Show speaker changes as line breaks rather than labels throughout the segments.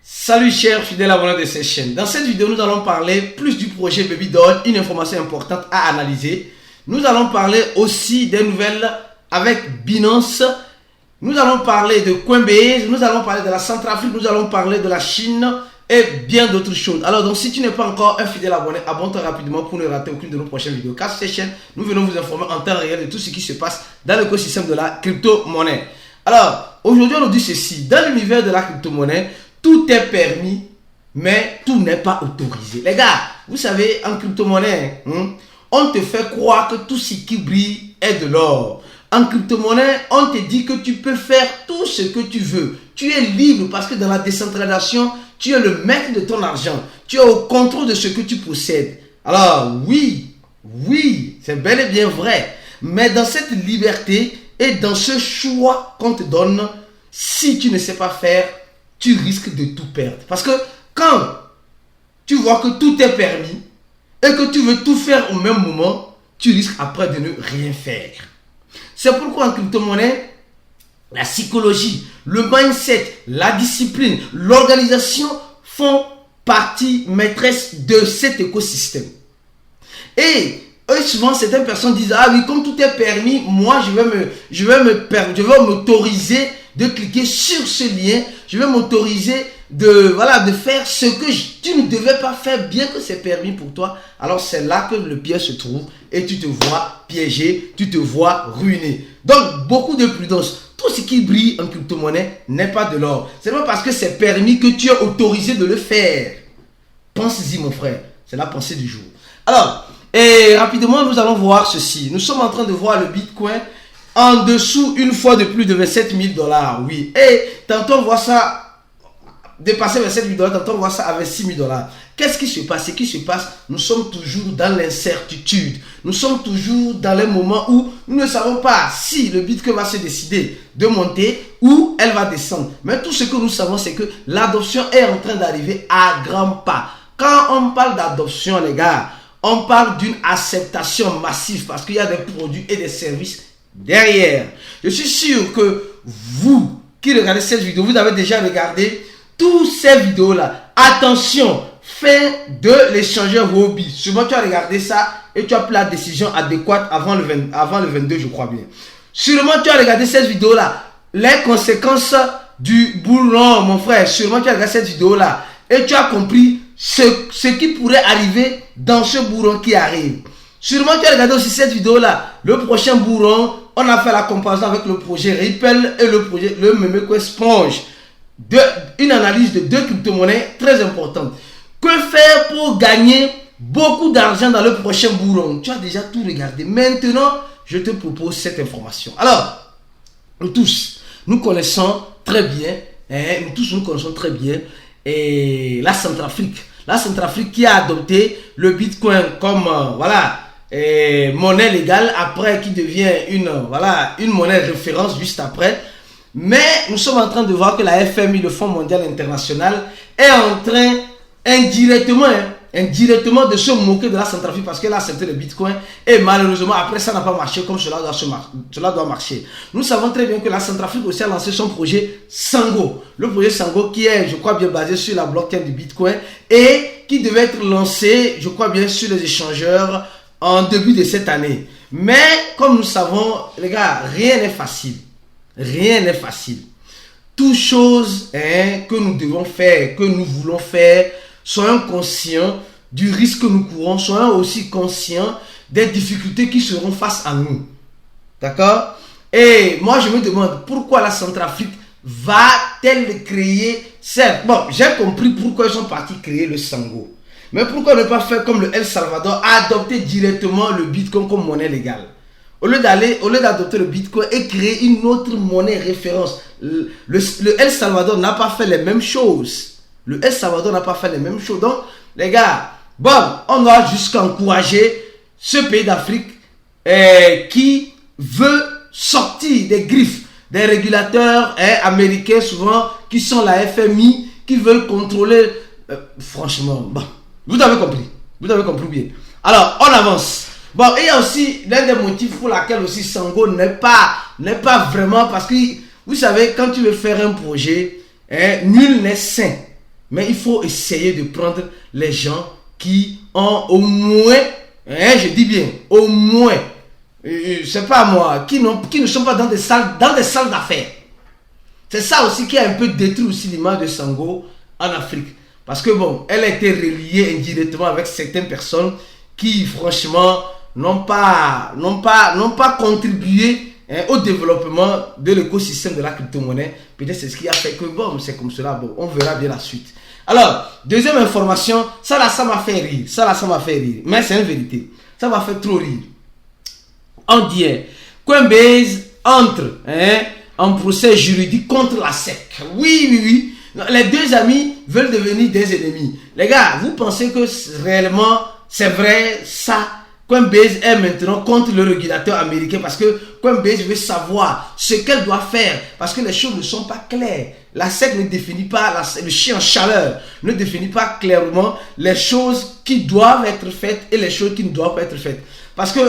Salut chers fidèles abonnés de cette chaîne. Dans cette vidéo, nous allons parler plus du projet Babydoll, une information importante à analyser. Nous allons parler aussi des nouvelles avec Binance. Nous allons parler de Coinbase, nous allons parler de la Centrafrique, nous allons parler de la Chine et bien d'autres choses. Alors donc si tu n'es pas encore un fidèle abonné, abonne-toi rapidement pour ne rater aucune de nos prochaines vidéos. Car sur cette chaîne, nous venons vous informer en temps réel de tout ce qui se passe dans l'écosystème de la crypto-monnaie. Alors aujourd'hui on nous dit ceci, dans l'univers de la crypto-monnaie, tout est permis, mais tout n'est pas autorisé. Les gars, vous savez, en crypto-monnaie, on te fait croire que tout ce qui brille est de l'or. En crypto-monnaie, on te dit que tu peux faire tout ce que tu veux. Tu es libre parce que dans la décentralisation, tu es le maître de ton argent. Tu es au contrôle de ce que tu possèdes. Alors oui, c'est bel et bien vrai. Mais dans cette liberté et dans ce choix qu'on te donne, si tu ne sais pas faire, tu risques de tout perdre. Parce que quand tu vois que tout est permis et que tu veux tout faire au même moment, tu risques après de ne rien faire. C'est pourquoi en crypto-monnaie, la psychologie, le mindset, la discipline, l'organisation font partie maîtresse de cet écosystème. Et souvent certaines personnes disent, ah oui, comme tout est permis, moi je vais m'autoriser de cliquer sur ce lien, je vais m'autoriser de faire ce que tu ne devais pas faire, bien que c'est permis pour toi. Alors c'est là que le piège se trouve et tu te vois piégé, tu te vois ruiné. Donc beaucoup de prudence. Tout ce qui brille en crypto-monnaie n'est pas de l'or. C'est pas parce que c'est permis que tu es autorisé de le faire. Pense-y mon frère, c'est la pensée du jour. Alors, et rapidement nous allons voir ceci. Nous sommes en train de voir le Bitcoin en dessous une fois de plus de 27 000 $. Oui. Et tantôt on voit ça dépasser 27 000 $, tantôt on voit ça avec 6 000 $. Qu'est-ce qui se passe? Ce qui se passe, nous sommes toujours dans l'incertitude. Nous sommes toujours dans les moments où nous ne savons pas si le Bitcoin va se décider de monter ou elle va descendre. Mais tout ce que nous savons, c'est que l'adoption est en train d'arriver à grands pas. Quand on parle d'adoption, les gars, on parle d'une acceptation massive parce qu'il y a des produits et des services derrière. Je suis sûr que vous qui regardez cette vidéo, vous avez déjà regardé toutes ces vidéos-là. Attention, fin de l'échangeur Huobi. Sûrement tu as regardé ça et tu as pris la décision adéquate avant le 22, je crois bien. Sûrement tu as regardé cette vidéo-là. Les conséquences du bull run, mon frère. Sûrement tu as regardé cette vidéo-là et tu as compris ce qui pourrait arriver dans ce bull run qui arrive. Sûrement tu as regardé aussi cette vidéo-là. Le prochain bull run, on a fait la comparaison avec le projet Ripple et le Memecoin Sponge. Une analyse de deux crypto-monnaies très importantes. Que faire pour gagner beaucoup d'argent dans le prochain bull run? Tu as déjà tout regardé. Maintenant, je te propose cette information. Alors, nous tous, nous connaissons très bien, et la Centrafrique. La Centrafrique qui a adopté le Bitcoin comme monnaie légale, après qui devient une monnaie référence juste après. Mais nous sommes en train de voir que la FMI, le Fonds mondial international, est en train indirectement de se moquer de la Centrafrique parce qu'elle a accepté le Bitcoin et malheureusement après ça n'a pas marché comme cela doit marcher. Nous savons très bien que la Centrafrique aussi a lancé son projet Sango. Le projet Sango qui est, je crois bien, basé sur la blockchain du Bitcoin et qui devait être lancé, je crois bien, sur les échangeurs en début de cette année. Mais comme nous savons, les gars, rien n'est facile. Rien n'est facile. Toutes choses que nous devons faire, que nous voulons faire, soyons conscients du risque que nous courons, soyons aussi conscients des difficultés qui seront face à nous. D'accord? Et moi, je me demande pourquoi la Centrafrique va-t-elle créer cette... Bon, j'ai compris pourquoi ils sont partis créer le Sango. Mais pourquoi ne pas faire comme le El Salvador, adopter directement le Bitcoin comme monnaie légale? Au lieu d'adopter le Bitcoin et créer une autre monnaie référence. Le El Salvador n'a pas fait les mêmes choses. Le El Salvador n'a pas fait les mêmes choses. Donc, les gars, bon, on doit juste encourager ce pays d'Afrique qui veut sortir des griffes des régulateurs américains, souvent, qui sont la FMI, qui veulent contrôler. Franchement, bon, vous avez compris. Vous avez compris bien. Alors, on avance. Bon, il y a aussi l'un des motifs pour lesquels aussi Sango n'est pas vraiment, parce que vous savez, quand tu veux faire un projet, nul n'est saint. Mais il faut essayer de prendre les gens qui ont au moins, je dis bien, au moins, je sais pas moi, qui ne sont pas dans des salles d'affaires. C'est ça aussi qui a un peu détruit aussi l'image de Sango en Afrique. Parce que bon, elle a été reliée indirectement avec certaines personnes qui franchement n'ont pas contribué au développement de l'écosystème de la crypto-monnaie. Peut-être c'est ce qui a fait que bon, c'est comme cela. Bon, on verra bien la suite. Alors, deuxième information, ça m'a fait rire. Ça m'a fait rire. Mais c'est une vérité. Ça m'a fait trop rire. On dit, Coinbase entre en procès juridique contre la SEC. Oui. Les deux amis veulent devenir des ennemis. Les gars, vous pensez que réellement, c'est vrai, ça? Coinbase est maintenant contre le régulateur américain parce que Coinbase veut savoir ce qu'elle doit faire parce que les choses ne sont pas claires. La SEC ne définit pas, le chien en chaleur ne définit pas clairement les choses qui doivent être faites et les choses qui ne doivent pas être faites. Parce que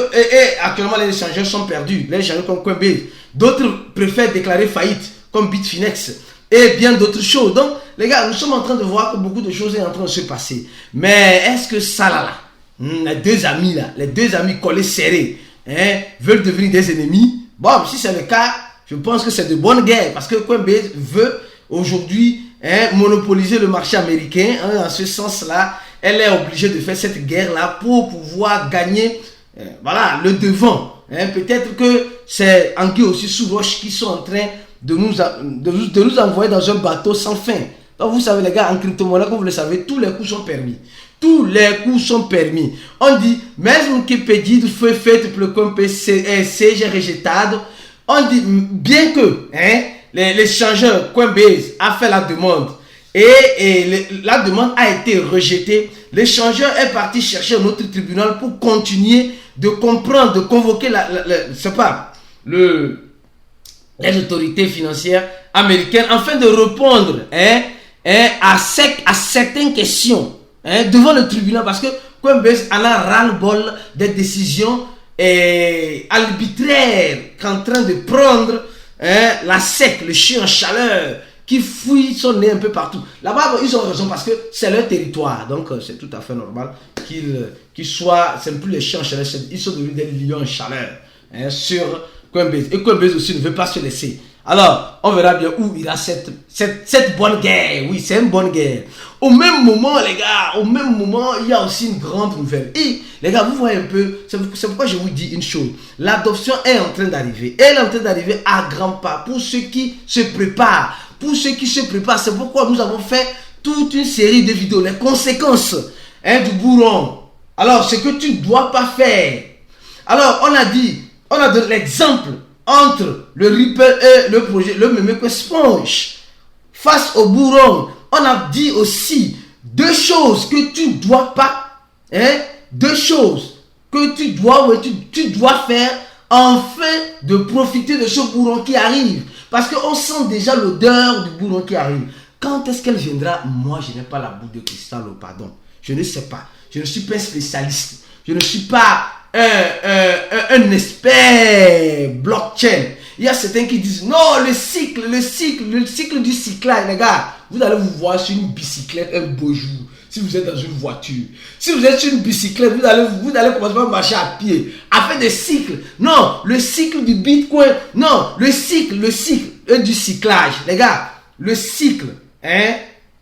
actuellement les échangeurs sont perdus, les échangeurs comme Coinbase. D'autres préfèrent déclarer faillite comme Bitfinex et bien d'autres choses. Donc les gars, nous sommes en train de voir que beaucoup de choses sont en train de se passer. Mais est-ce que ça là les deux amis collés serrés, veulent devenir des ennemis? Bon, si c'est le cas, je pense que c'est de bonne guerre parce que Coinbase veut aujourd'hui monopoliser le marché américain. En ce sens-là, elle est obligée de faire cette guerre-là pour pouvoir gagner le devant. Peut-être que c'est Anguille aussi sous roche qui sont en train de nous envoyer dans un bateau sans fin. Donc vous savez les gars, en crypto-monnaie, comme vous le savez, tous les coups sont permis. Tous les coups sont permis. On dit, mesmo que pedido foi feito pelo seja rejeitado. On dit, bien que l'échangeur Coinbase a fait la demande et la demande a été rejetée, l'échangeur est parti chercher un autre tribunal pour continuer de comprendre, de convoquer les autorités financières américaines afin de répondre à certaines questions. Devant le tribunal parce que Coinbase en a ras-le-bol des décisions arbitraires qu'en train de prendre la SEC, le chien en chaleur qui fouille son nez un peu partout. Là-bas, ils ont raison parce que c'est leur territoire. Donc, c'est tout à fait normal qu'ils soient, c'est plus les chiens en chaleur, ils sont devenus des lions en chaleur sur Coinbase. Et Coinbase aussi ne veut pas se laisser. Alors, on verra bien où ira cette bonne guerre. Oui, c'est une bonne guerre. Au même moment, les gars, il y a aussi une grande nouvelle. Et, les gars, vous voyez un peu, c'est pourquoi je vous dis une chose. L'adoption est en train d'arriver. Elle est en train d'arriver à grands pas pour ceux qui se préparent. C'est pourquoi nous avons fait toute une série de vidéos. Les conséquences du bourron. Alors, ce que tu ne dois pas faire. Alors, on a donné l'exemple entre le Ripple et le projet, le Memeco Sponge. Face au bourron, on a dit aussi deux choses que tu ne dois pas, deux choses que tu dois faire afin de profiter de ce bourron qui arrive. Parce qu'on sent déjà l'odeur du bourron qui arrive. Quand est-ce qu'elle viendra? Moi, je n'ai pas la boule de cristal, pardon. Je ne sais pas. Je ne suis pas un spécialiste. Je ne suis pas un expert blockchain. Il y a certains qui disent non, le cycle du cyclage, les gars. Vous allez vous voir sur une bicyclette un beau jour. Si vous êtes dans une voiture, si vous êtes sur une bicyclette, vous allez commencer à marcher à pied. Afin de cycle. Non, le cycle du Bitcoin. Non, le cycle du cyclage. Les gars, le cycle,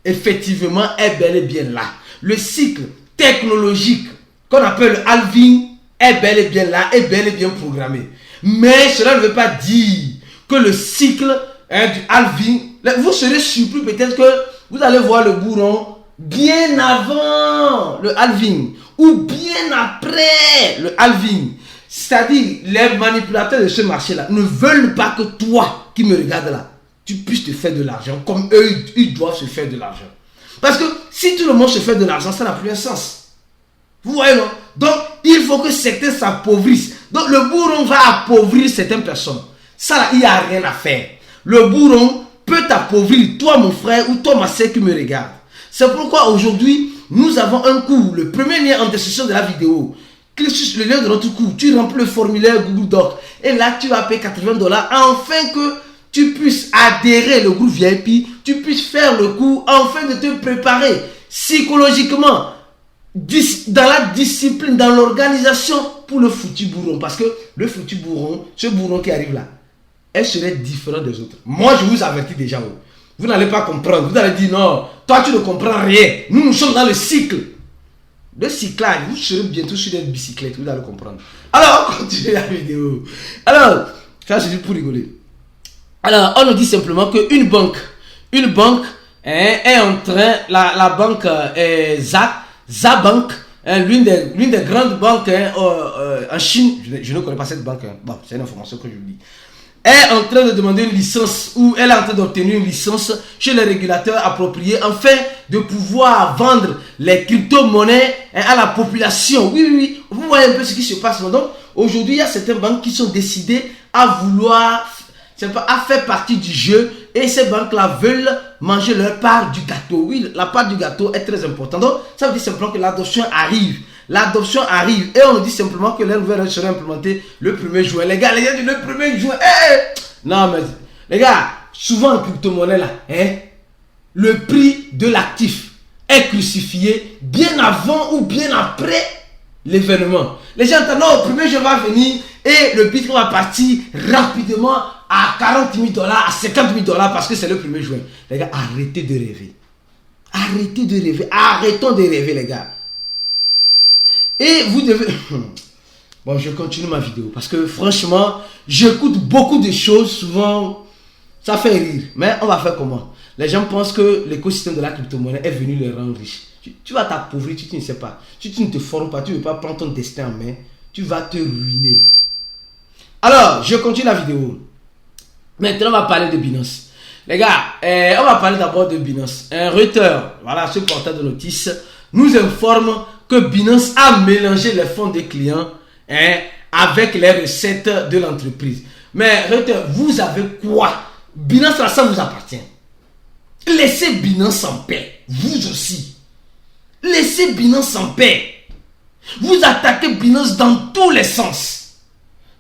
effectivement, est bel et bien là. Le cycle technologique qu'on appelle le halving est bel et bien là, est bel et bien programmé. Mais cela ne veut pas dire que le cycle du halving, vous serez surpris peut-être que vous allez voir le bourron bien avant le halving ou bien après le halving. C'est-à-dire, les manipulateurs de ce marché-là ne veulent pas que toi qui me regardes là, tu puisses te faire de l'argent comme eux, ils doivent se faire de l'argent. Parce que si tout le monde se fait de l'argent, ça n'a plus un sens. Vous voyez, non? Donc, il faut que certains s'appauvrissent. Donc, le bourron va appauvrir certaines personnes. Ça, là, il n'y a rien à faire. Le bourron peut t'appauvrir, toi, mon frère, ou toi, ma sœur qui me regarde. C'est pourquoi aujourd'hui, nous avons un cours. Le premier lien en description de la vidéo. Clique sur le lien de notre cours. Tu remplis le formulaire Google Doc. Et là, tu vas payer $80 afin que tu puisses adhérer au groupe VIP tu puisses faire le coup afin de te préparer psychologiquement, dans la discipline, dans l'organisation pour le foutu bourron. Parce que le foutu bourron, ce bourron qui arrive là, elle serait différente des autres. Moi, je vous avertis déjà. Vous n'allez pas comprendre. Vous allez dire non, toi tu ne comprends rien. Nous sommes dans le cycle. Le cyclage, vous serez bientôt sur des bicyclettes, vous allez comprendre. Alors, on continue la vidéo. Alors, ça c'est juste pour rigoler. Alors, on nous dit simplement qu'une banque est en train, la banque Zabank, l'une des grandes banques en Chine, je ne connais pas cette banque, bon, c'est une information que je vous dis, est en train de demander une licence ou elle est en train d'obtenir une licence chez les régulateurs appropriés afin de pouvoir vendre les crypto-monnaies à la population. Oui, vous voyez un peu ce qui se passe. Donc, aujourd'hui, il y a certaines banques qui sont décidées à vouloir, à faire partie du jeu et ces banques-là veulent manger leur part du gâteau. Oui, la part du gâteau est très importante. Donc, ça veut dire simplement que l'adoption arrive. L'adoption arrive et on nous dit simplement que les nouvelles règles seront implémentées le 1er juin. Les gars disent le 1er juin. Non, mais les gars, souvent en crypto-monnaie là, le prix de l'actif est crucifié bien avant ou bien après l'événement. Les gens entendent, non, le 1er juin va venir et le bitcoin va partir rapidement à 40 000 $, à 50 000 $ parce que c'est le 1er juin. Les gars, arrêtez de rêver. Arrêtez de rêver. Arrêtons de rêver, les gars. Et vous devez... Bon, je continue ma vidéo parce que franchement, j'écoute beaucoup de choses, souvent, ça fait rire. Mais on va faire comment? Les gens pensent que l'écosystème de la crypto-monnaie est venu les rendre riches. Tu vas t'appauvrir, tu ne sais pas. Si tu ne te formes pas, tu ne veux pas prendre ton destin en main, tu vas te ruiner. Alors, je continue la vidéo. Maintenant, on va parler de Binance. Les gars, on va parler d'abord de Binance. Un Reuters, voilà, ce portail de notice, nous informe que Binance a mélangé les fonds des clients avec les recettes de l'entreprise. Mais Reuters, vous avez quoi? Binance, ça vous appartient. Laissez Binance en paix. Vous aussi. Laissez Binance en paix. Vous attaquez Binance dans tous les sens.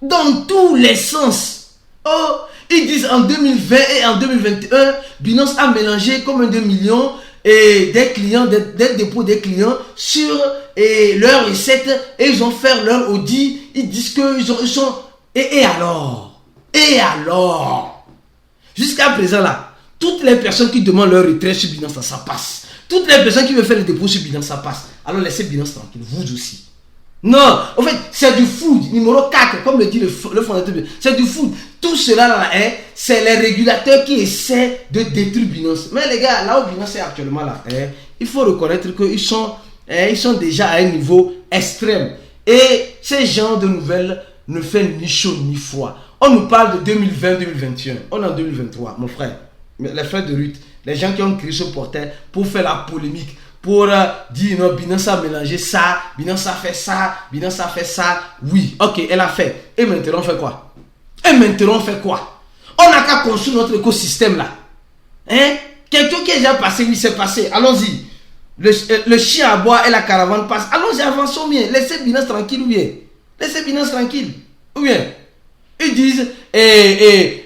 Dans tous les sens. Oh, ils disent en 2020 et en 2021, Binance a mélangé comme 2 millions et des clients, des dépôts des clients sur leurs recettes et ils ont fait leur audit. Ils disent qu'ils sont... Et alors? Jusqu'à présent là, toutes les personnes qui demandent leur retrait sur Binance, ça passe. Toutes les personnes qui veulent faire le dépôt sur Binance, ça passe. Alors laissez Binance tranquille, vous aussi. Non, en fait, c'est du food. Numéro 4, comme le dit le fondateur. C'est du food. Tout cela là, c'est les régulateurs qui essaient de détruire Binance. Mais les gars, là où Binance est actuellement là, il faut reconnaître qu'ils sont déjà à un niveau extrême. Et ces genres de nouvelles ne font ni chaud ni froid. On nous parle de 2020-2021. On est en 2023, mon frère. Les frères de Ruth, les gens qui ont créé ce portail pour faire la polémique, pour dire non, Binance a mélangé ça, Binance a fait ça, Binance a fait ça. Oui, ok, elle a fait. Et maintenant, on fait quoi? On n'a qu'à construire notre écosystème là. Quelqu'un qui est déjà passé, oui, c'est passé. Allons-y. Le chien à bois et la caravane passent. Allons-y, avançons bien. Laissez Binance tranquille ou bien. Ou bien. Ils disent,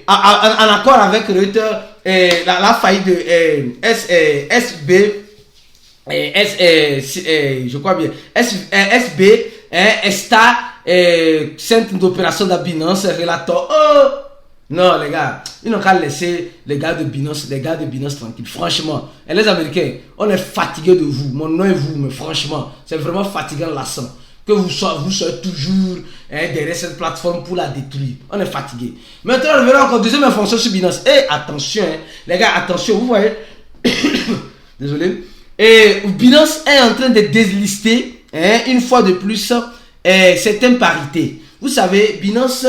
en accord avec Reuters, la faillite de SB, je crois bien, SB, Esta, centre d'opération de Binance, relator. Oh! Non, les gars, ils n'ont qu'à laisser les gars de Binance tranquilles. Franchement, et les Américains, on est fatigués de vous. Mon nom est vous, mais franchement, c'est vraiment fatigant, lassant. Que vous soyez toujours derrière cette plateforme pour la détruire. On est fatigué. Maintenant, on verra encore deuxième information sur Binance. Et attention, les gars, attention, vous voyez. Désolé. Et Binance est en train de déslister, une fois de plus, certaines parités. Vous savez, Binance,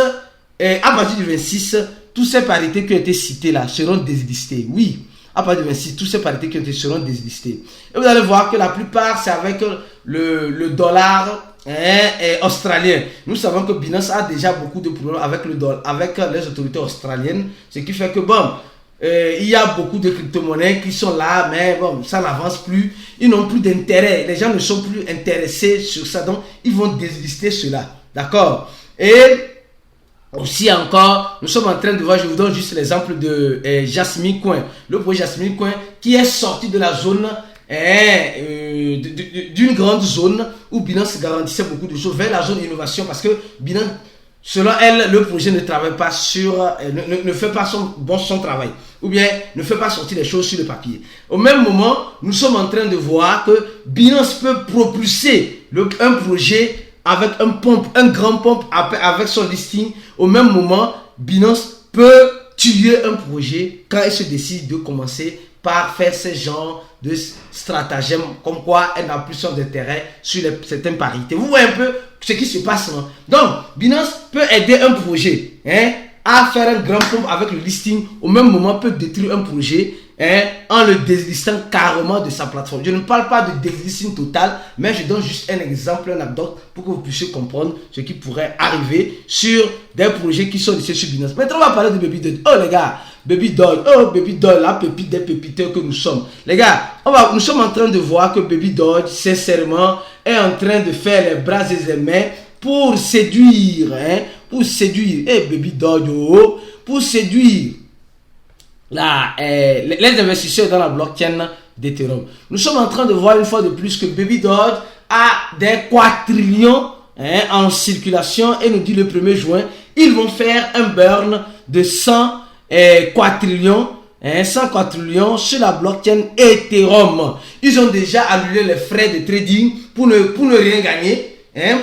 à partir du 26, toutes ces parités qui ont été citées là seront déslistées. Oui. À partir du 26, toutes ces parités qui seront déslistées. Et vous allez voir que la plupart, c'est avec le dollar australien. Nous savons que Binance a déjà beaucoup de problèmes avec le dollar, avec les autorités australiennes. Ce qui fait que bon, il y a beaucoup de crypto-monnaies qui sont là, mais bon, ça n'avance plus. Ils n'ont plus d'intérêt. Les gens ne sont plus intéressés sur ça. Donc, ils vont déslister cela. D'accord? Et Aussi encore, nous sommes en train de voir, je vous donne juste l'exemple de Jasmine Coin. Le projet Jasmine Coin qui est sorti de la zone, d'une grande zone où Binance garantissait beaucoup de choses vers la zone d'innovation parce que Binance, selon elle, le projet ne travaille pas ne fait pas son travail ou bien ne fait pas sortir les choses sur le papier. Au même moment, nous sommes en train de voir que Binance peut propulser un projet avec un grand pompe avec son listing. Au même moment, Binance peut tuer un projet quand elle se décide de commencer par faire ce genre de stratagème, comme quoi elle n'a plus son intérêt sur certaines parités. Vous voyez un peu ce qui se passe, non? Donc, Binance peut aider un projet à faire un grand pompe avec le listing. Au même moment, peut détruire un projet en le déslistant carrément de sa plateforme. Je ne parle pas de déslisting total, mais je donne juste un exemple, une anecdote pour que vous puissiez comprendre ce qui pourrait arriver sur des projets qui sont listés sur Binance. Maintenant, on va parler de Baby Doge. Oh les gars, Baby Doge, la pépite des pépiteurs que nous sommes. Les gars, nous sommes en train de voir que Baby Doge, sincèrement, est en train de faire les bras et les mains pour séduire, Baby Doge, pour séduire les investisseurs dans la blockchain d'Ethereum. Nous sommes en train de voir une fois de plus que Baby Doge a des quadrillions en circulation et nous dit le 1er juin, ils vont faire un burn de 100 quadrillions, 100 quadrillions sur la blockchain Ethereum. Ils ont déjà annulé les frais de trading pour ne rien gagner,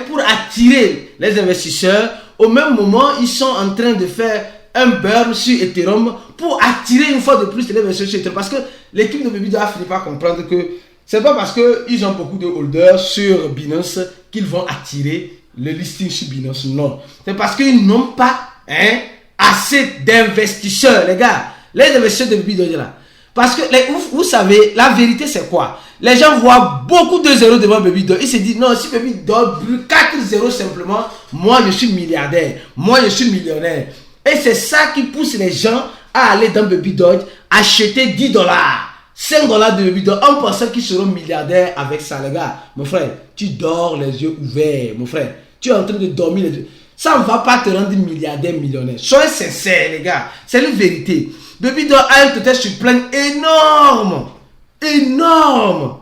pour attirer les investisseurs. Au même moment, ils sont en train de faire un burn sur Ethereum pour attirer une fois de plus les investisseurs sur Ethereum. Parce que l'équipe de Baby Doge a fini par comprendre que c'est pas parce qu'ils ont beaucoup de holders sur Binance qu'ils vont attirer le listing sur Binance. Non. C'est parce qu'ils n'ont pas assez d'investisseurs, les gars. Les investisseurs de Baby Doge là. Parce que vous savez, la vérité c'est quoi? Les gens voient beaucoup de zéros devant Baby Doge. Ils se disent non, si Baby Doge brûle 4 zéros simplement, moi je suis milliardaire, moi je suis millionnaire. Et c'est ça qui pousse les gens à aller dans Baby Doge, acheter $10, $5 de Baby Doge en pensant qu'ils seront milliardaires avec ça, les gars. Mon frère, tu dors les yeux ouverts, mon frère. Tu es en train de dormir les yeux. Ça ne va pas te rendre milliardaire, millionnaire. Soyez sincères, les gars. C'est une vérité. Baby Doge a un total sur plein énorme. Énorme.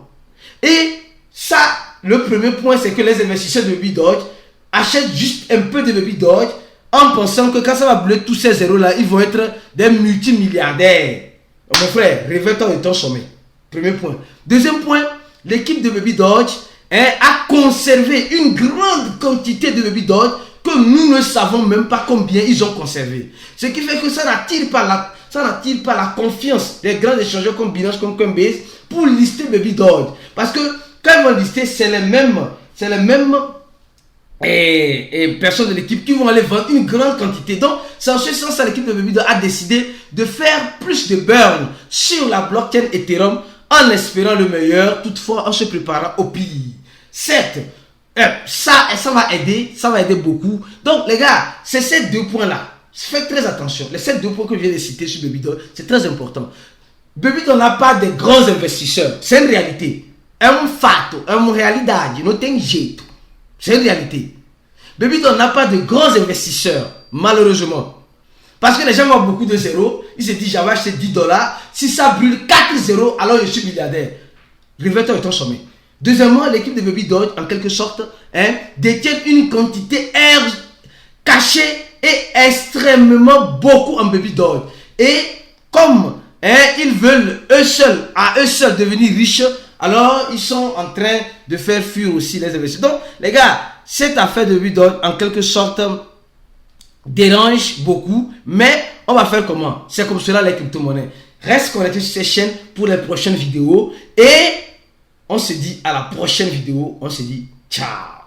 Et ça, le premier point, c'est que les investisseurs de Baby Doge achètent juste un peu de Baby Doge en pensant que quand ça va brûler tous ces zéros-là, ils vont être des multimilliardaires. Oh, mon frère, réveille-toi de ton sommeil. Premier point. Deuxième point, l'équipe de Baby Doge a conservé une grande quantité de Baby Doge que nous ne savons même pas combien ils ont conservé. Ce qui fait que ça n'attire pas la confiance des grands échangeurs comme Binance, comme Coinbase pour lister Baby Doge. Parce que quand ils vont lister, c'est les mêmes personnes de l'équipe qui vont aller vendre une grande quantité. Donc, c'est en ce sens que l'équipe de Baby Doge a décidé de faire plus de burn sur la blockchain Ethereum en espérant le meilleur, toutefois en se préparant au pire. Certes, ça va aider beaucoup. Donc, les gars, c'est ces deux points-là. Faites très attention. Ces deux points que je viens de citer sur Baby Doge, c'est très important. Baby Doge n'a pas de grands investisseurs. C'est une réalité. É um fato, é uma realidade, não tem jeito. C'est une réalité. Baby Doge n'a pas de grands investisseurs, malheureusement. Parce que les gens voient beaucoup de zéros, ils se disent j'avais acheté $10, si ça brûle 4 zéros, alors je suis milliardaire. Réveille-toi de ton sommeil. Deuxièmement, l'équipe de Baby Doge, en quelque sorte, détient une quantité cachée et extrêmement beaucoup en Baby Doge. Et comme ils veulent à eux seuls devenir riches, alors ils sont en train de faire fuir aussi les investisseurs. Donc, les gars, cette affaire de Baby Doge, en quelque sorte, dérange beaucoup, mais on va faire comment? C'est comme cela les crypto-monnaies. Reste connecté sur cette chaîne pour les prochaines vidéos et on se dit à la prochaine vidéo. On se dit ciao.